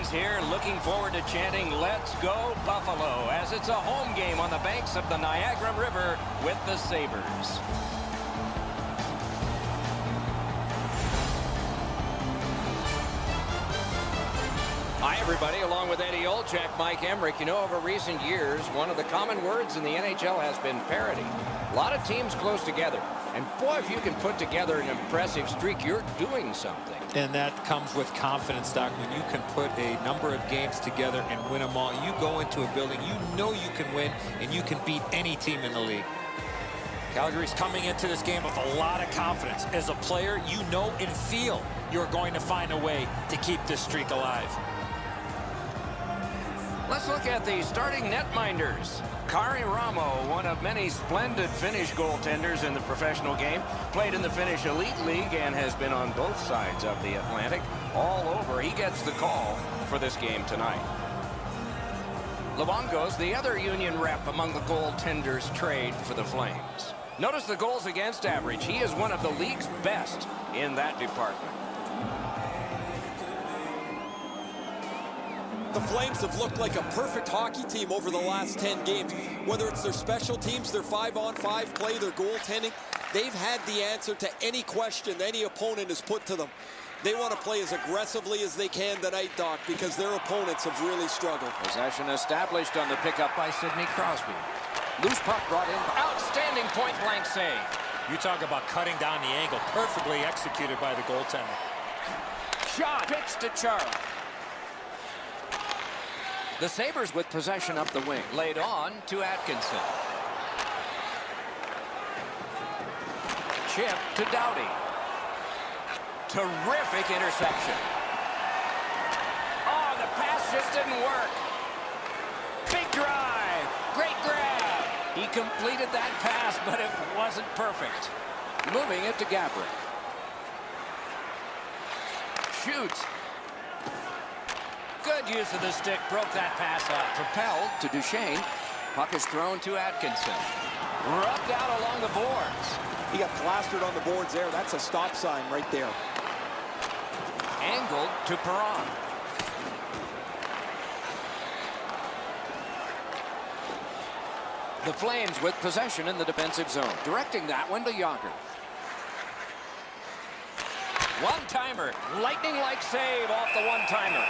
fans here looking forward to chanting "Let's go Buffalo" as it's a home game on the banks of the Niagara River with the Sabres. Hi, everybody. Along with Eddie Olczyk, Mike Emrick. You know, over recent years, one of the common words in the NHL has been parity. A lot of teams close together. And, boy, if you can put together an impressive streak, you're doing something. And that comes with confidence, Doc. When you can put a number of games together and win them all, you go into a building, you know you can win, and you can beat any team in the league. Calgary's coming into this game with a lot of confidence. As a player, you know and feel you're going to find a way to keep this streak alive. Let's look at the starting netminders. Kari Ramo, one of many splendid Finnish goaltenders in the professional game, played in the Finnish Elite League and has been on both sides of the Atlantic all over. He gets the call for this game tonight. Luongos, the other Union rep among the goaltenders, trade for the Flames. Notice the goals against average. He is one of the league's best in that department. The Flames have looked like a perfect hockey team over the last 10 games. Whether it's their special teams, their 5-on-5 play, their goaltending, they've had the answer to any question any opponent has put to them. They want to play as aggressively as they can tonight, Doc, because their opponents have really struggled. Possession established on the pickup by Sidney Crosby. Loose puck brought in. Outstanding point-blank save. You talk about cutting down the angle. Perfectly executed by the goaltender. Shot. Pitch to Charlie. The Sabres with possession up the wing. Laid on to Atkinson. Chip to Doughty. Terrific interception. Oh, the pass just didn't work. Big drive. Great grab. He completed that pass, but it wasn't perfect. Moving it to Gabrick. Shoots. Good use of the stick. Broke that pass up. Propelled to Duchesne. Puck is thrown to Atkinson. Rubbed out along the boards. He got plastered on the boards there. That's a stop sign right there. Angled to Perron. The Flames with possession in the defensive zone. Directing that one to Yager. One-timer. Lightning-like save off the one-timer.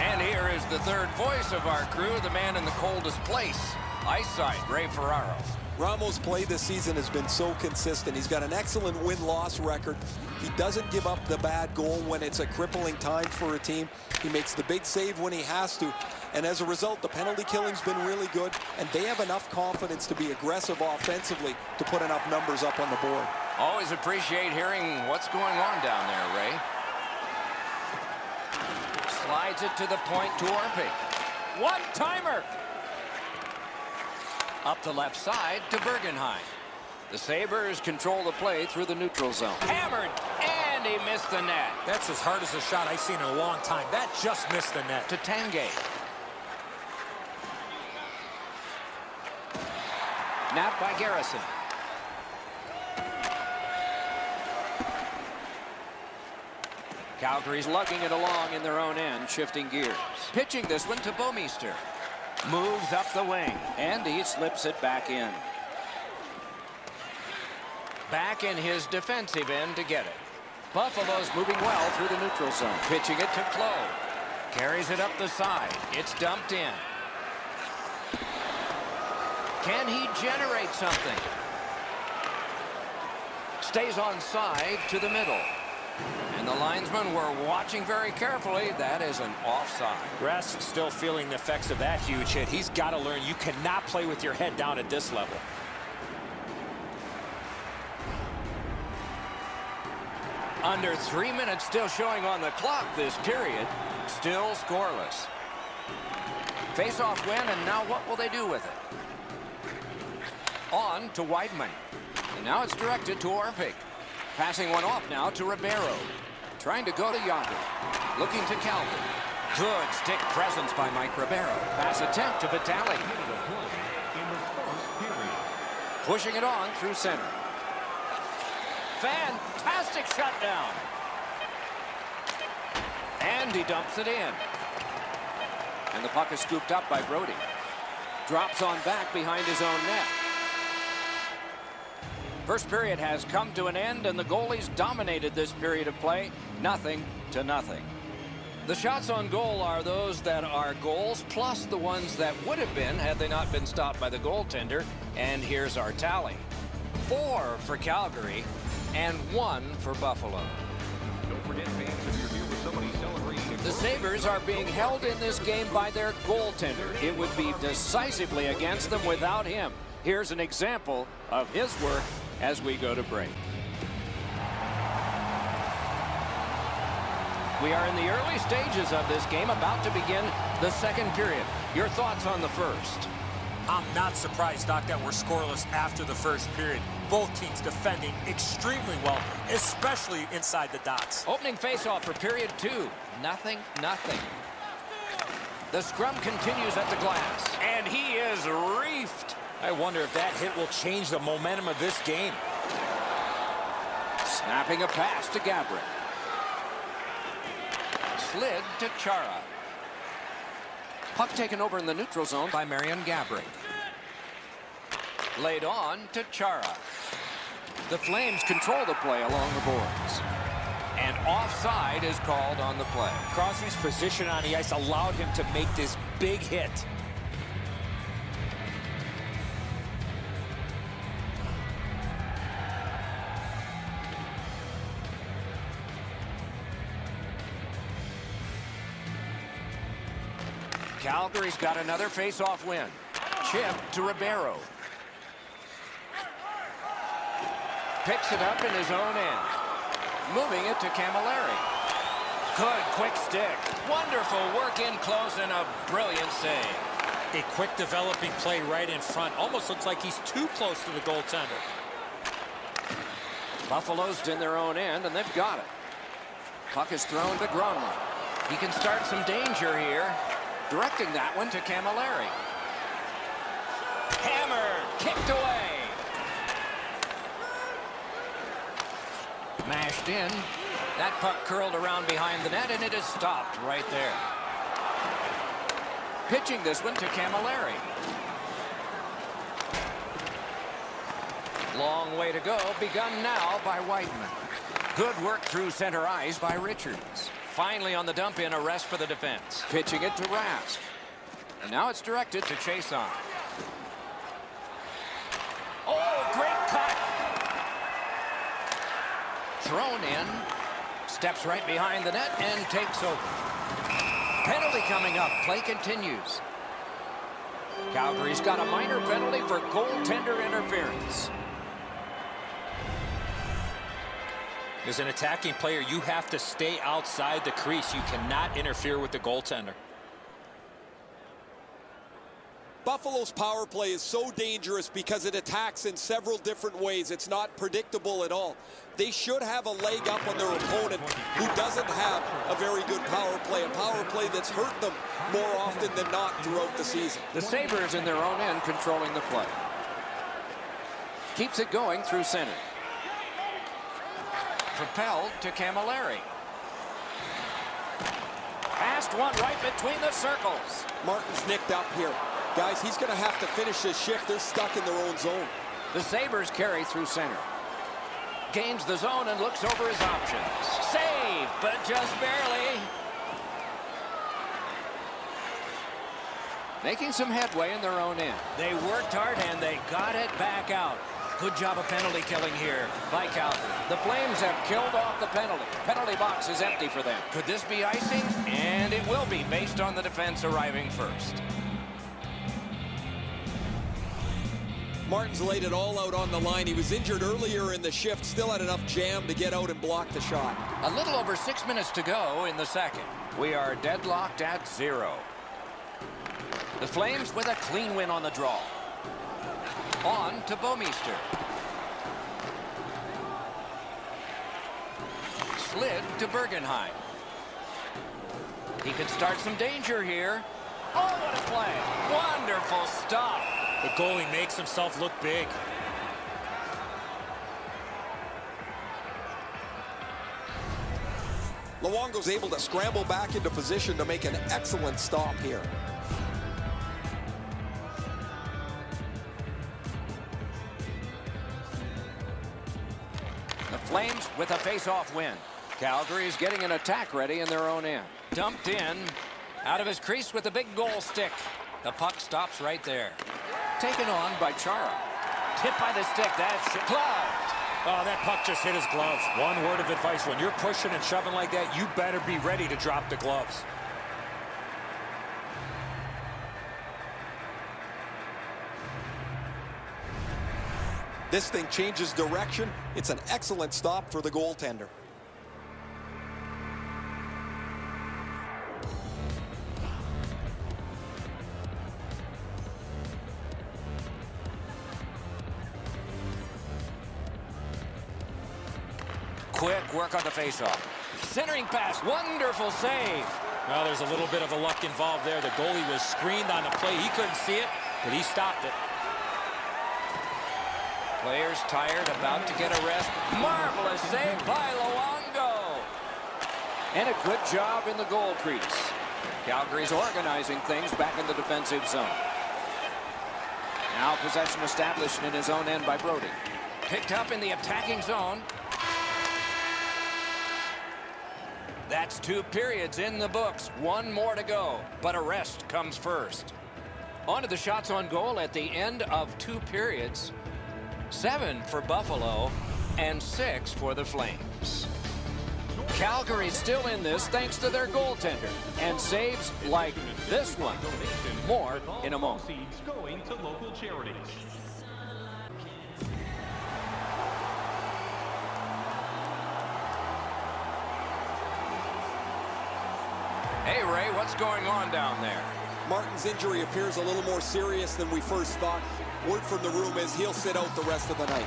And here is the third voice of our crew, the man in the coldest place, ice side, Ray Ferraro. Ramos' play this season has been so consistent. He's got an excellent win-loss record. He doesn't give up the bad goal when it's a crippling time for a team. He makes the big save when he has to. And as a result, the penalty killing's been really good, and they have enough confidence to be aggressive offensively to put enough numbers up on the board. Always appreciate hearing what's going on down there, Ray. Slides it to the point to Orpik. One-timer! Up the left side to Bergenheim. The Sabres control the play through the neutral zone. Hammered, and he missed the net. That's as hard as a shot I've seen in a long time. That just missed the net. To Tangay. Napped by Garrison. Calgary's lugging it along in their own end, shifting gears. Pitching this one to Bouwmeester. Moves up the wing, and he slips it back in. Back in his defensive end to get it. Buffalo's moving well through the neutral zone. Pitching it to Clowe. Carries it up the side. It's dumped in. Can he generate something? Stays on side to the middle. And the linesmen were watching very carefully. That is an offside. Rask still feeling the effects of that huge hit. He's got to learn you cannot play with your head down at this level. Under 3 minutes still showing on the clock this period. Still scoreless. Face-off win, and now what will they do with it? On to Weidman. And now it's directed to Orpik. Passing one off now to Ribeiro. Trying to go to Yager. Looking to Calvin. Good stick presence by Mike Ribeiro. Pass attempt to Vitale. Pushing it on through center. Fantastic shutdown. And he dumps it in. And the puck is scooped up by Brody. Drops on back behind his own net. First period has come to an end, and the goalies dominated this period of play, 0-0. The shots on goal are those that are goals, plus the ones that would have been had they not been stopped by the goaltender. And here's our tally. 4 for Calgary and 1 for Buffalo. Don't forget, fans, if you're here with somebody celebrating. The Sabres are being held in this game by their goaltender. It would be decisively against them without him. Here's an example of his work as we go to break. We are in the early stages of this game, about to begin the second period. Your thoughts on the first? I'm not surprised, Doc, that we're scoreless after the first period. Both teams defending extremely well, especially inside the dots. Opening faceoff for period 2. 0-0. The scrum continues at the glass, and he is reefed. I wonder if that hit will change the momentum of this game. Snapping a pass to Gabrick. Slid to Chara. Puck taken over in the neutral zone by Marian Gabrick. Laid on to Chara. The Flames control the play along the boards. And offside is called on the play. Crosby's position on the ice allowed him to make this big hit. Calgary's got another face-off win. Chip to Ribeiro. Picks it up in his own end. Moving it to Camilleri. Good quick stick. Wonderful work in close and a brilliant save. A quick developing play right in front. Almost looks like he's too close to the goaltender. Buffalo's in their own end, and they've got it. Puck is thrown to Grunwald. He can start some danger here. Directing that one to Camilleri. Hammer kicked away. Mashed in. That puck curled around behind the net, and it is stopped right there. Pitching this one to Camilleri. Long way to go, begun now by Whiteman. Good work through center ice by Richards. Finally on the dump in, a rest for the defense. Pitching it to Rask. And now it's directed to Chason. Oh, great cut. Thrown in. Steps right behind the net and takes over. Penalty coming up. Play continues. Calgary's got a minor penalty for goaltender interference. As an attacking player, you have to stay outside the crease. You cannot interfere with the goaltender. Buffalo's power play is so dangerous because it attacks in several different ways. It's not predictable at all. They should have a leg up on their opponent who doesn't have a very good power play, a power play that's hurt them more often than not throughout the season. The Sabres in their own end controlling the play. Keeps it going through center. Propelled to Camilleri. Passed one right between the circles. Martin's nicked up here. Guys, he's going to have to finish his shift. They're stuck in their own zone. The Sabres carry through center. Gains the zone and looks over his options. Save, but just barely. Making some headway in their own end. They worked hard and they got it back out. Good job of penalty killing here by Calgary. The Flames have killed off the penalty. Penalty box is empty for them. Could this be icing? And it will be, based on the defense arriving first. Martin's laid it all out on the line. He was injured earlier in the shift, still had enough jam to get out and block the shot. A little over 6 minutes to go in the second. We are deadlocked at 0. The Flames with a clean win on the draw. On to Bouwmeester. Slid to Bergenheim. He could start some danger here. Oh, what a play. Wonderful stop. The goalie makes himself look big. Luongo's able to scramble back into position to make an excellent stop here. The Flames with a face-off win. Calgary's getting an attack ready in their own end. Dumped in. Out of his crease with a big goal stick. The puck stops right there. Taken on by Chara. Tip by the stick. That's gloved. Oh, that puck just hit his glove. One word of advice, when you're pushing and shoving like that, you better be ready to drop the gloves. This thing changes direction. It's an excellent stop for the goaltender. Quick work on the faceoff. Centering pass. Wonderful save. Well, there's a little bit of a luck involved there. The goalie was screened on the play. He couldn't see it, but he stopped it. Players tired, about to get a rest. Marvelous save by Luongo. And a good job in the goal crease. Calgary's organizing things back in the defensive zone. Now possession established in his own end by Brody. Picked up in the attacking zone. That's 2 periods in the books. 1 more to go, but a rest comes first. On to the shots on goal at the end of 2 periods. 7 for Buffalo and 6 for the Flames. Calgary's still in this thanks to their goaltender and saves like this one. More in a moment. Going to local charities. Hey, Ray, what's going on down there? Martin's injury appears a little more serious than we first thought. Word from the room is he'll sit out the rest of the night.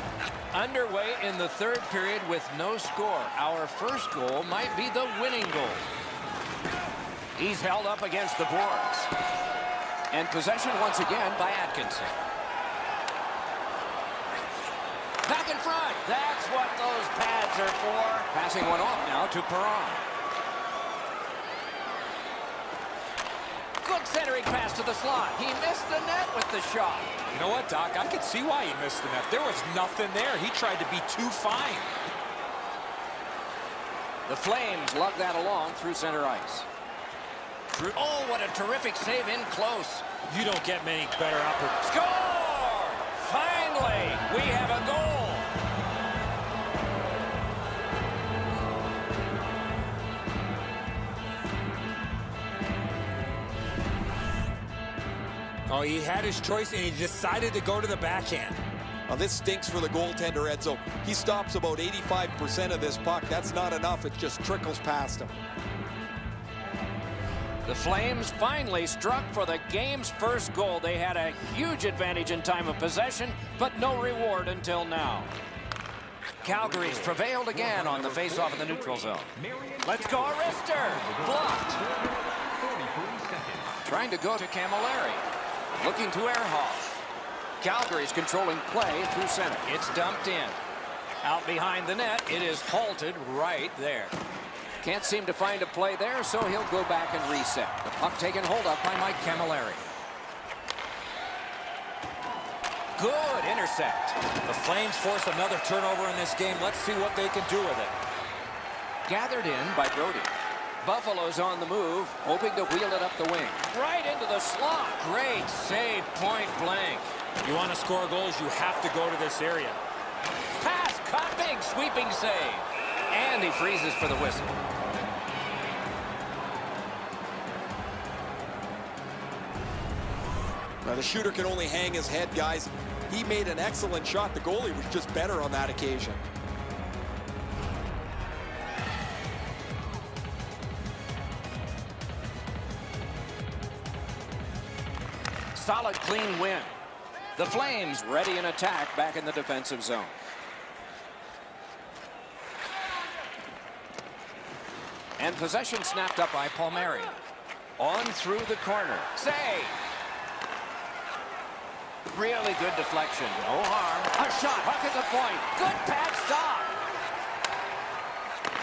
Underway in the 3rd period with no score. Our first goal might be the winning goal. He's held up against the boards. And possession once again by Atkinson. Back in front. That's what those pads are for. Passing one off now to Perron. Good centering pass to the slot. He missed the net with the shot. You know what, Doc? I could see why he missed the net. There was nothing there. He tried to be too fine. The Flames lug that along through center ice. Oh, what a terrific save in close. You don't get many better opportunities. Score! Finally, we have a goal. Oh, he had his choice, and he decided to go to the backhand. Now, this stinks for the goaltender, Edzo. He stops about 85% of this puck. That's not enough. It just trickles past him. The Flames finally struck for the game's first goal. They had a huge advantage in time of possession, but no reward until now. Calgary's prevailed again on the faceoff in the neutral zone. Let's go, Arister. Blocked. Trying to go to Camilleri. Looking to Ehrhoff. Calgary's controlling play through center. It's dumped in. Out behind the net. It is halted right there. Can't seem to find a play there, so he'll go back and reset. The puck taken hold of by Mike Camilleri. Good intercept. The Flames force another turnover in this game. Let's see what they can do with it. Gathered in by Brody. Buffalo's on the move, hoping to wheel it up the wing. Right into the slot. Great save, point blank. You want to score goals, you have to go to this area. Pass, cut, big sweeping save. And he freezes for the whistle. Now, the shooter can only hang his head, guys. He made an excellent shot. The goalie was just better on that occasion. Solid, clean win. The Flames ready in attack back in the defensive zone. And possession snapped up by Palmieri. On through the corner. Save! Really good deflection. No harm. A shot. Puck at the point. Good pad stop.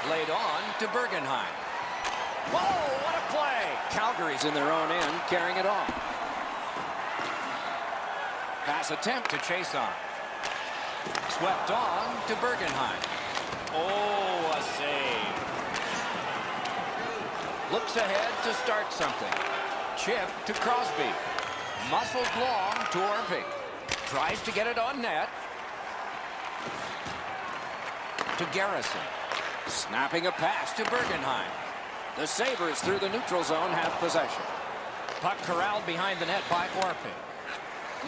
Laid on to Bergenheim. Whoa, what a play! Calgary's in their own end, carrying it on. Pass attempt to chase on. Swept on to Bergenheim. Oh, a save. Looks ahead to start something. Chip to Crosby. Muscled long to Orpik. Tries to get it on net. To Garrison. Snapping a pass to Bergenheim. The Sabres through the neutral zone have possession. Puck corralled behind the net by Orpik.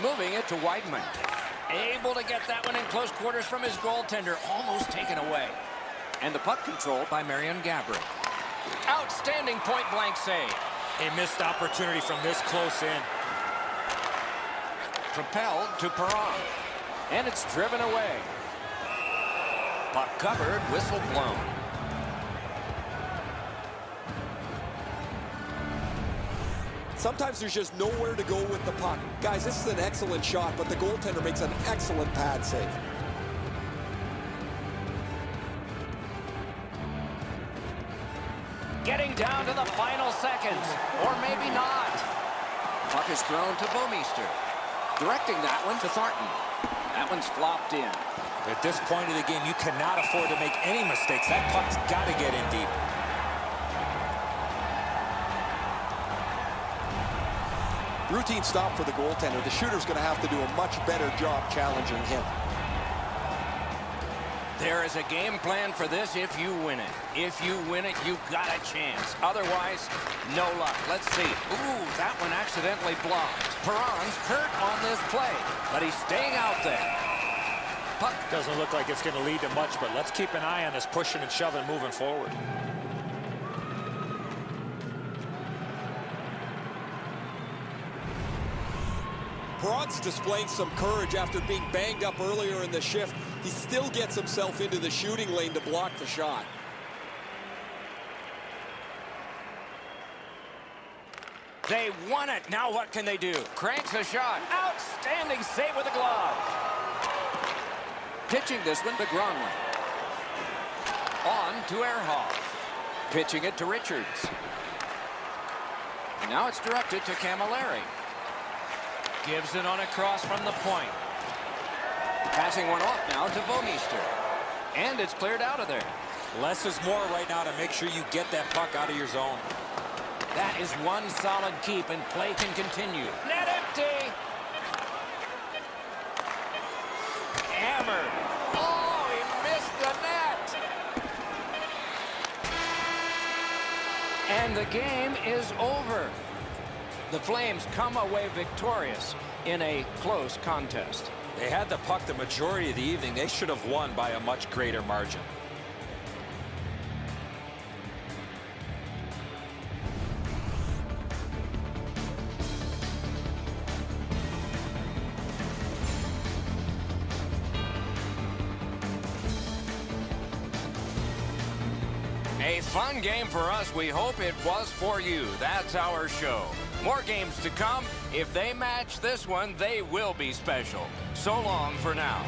Moving it to Weidman. Able to get that one in close quarters from his goaltender. Almost taken away. And the puck control by Marion Gaborik. Outstanding point-blank save. A missed opportunity from this close in. Propelled to Perron. And it's driven away. Puck covered, whistle blown. Sometimes there's just nowhere to go with the puck. Guys, this is an excellent shot, but the goaltender makes an excellent pad save. Getting down to the final seconds, or maybe not. Puck is thrown to Bouwmeester. Directing that one to Thornton. That one's flopped in. At this point of the game, you cannot afford to make any mistakes. That puck's got to get in deep. Routine stop for the goaltender. The shooter's going to have to do a much better job challenging him. There is a game plan for this if you win it. If you win it, you've got a chance. Otherwise, no luck. Let's see. Ooh, that one accidentally blocked. Perron's hurt on this play, but he's staying out there. Puck Doesn't look like it's going to lead to much, but let's keep an eye on this pushing and shoving moving forward. Perron's displaying some courage after being banged up earlier in the shift. He still gets himself into the shooting lane to block the shot. They won it. Now what can they do? Cranks a shot. Outstanding save with a glove. Pitching this one to Gronlund. On to Ehrhoff. Pitching it to Richards. Now it's directed to Camilleri. Gives it on a cross from the point. Passing one off now to Bouwmeester. And it's cleared out of there. Less is more right now to make sure you get that puck out of your zone. That is one solid keep, and play can continue. Net empty. Hammered. Oh, he missed the net. And the game is over. The Flames come away victorious in a close contest. They had the puck the majority of the evening. They should have won by a much greater margin. A fun game for us. We hope it was for you. That's our show. More games to come. If they match this one, they will be special. So long for now.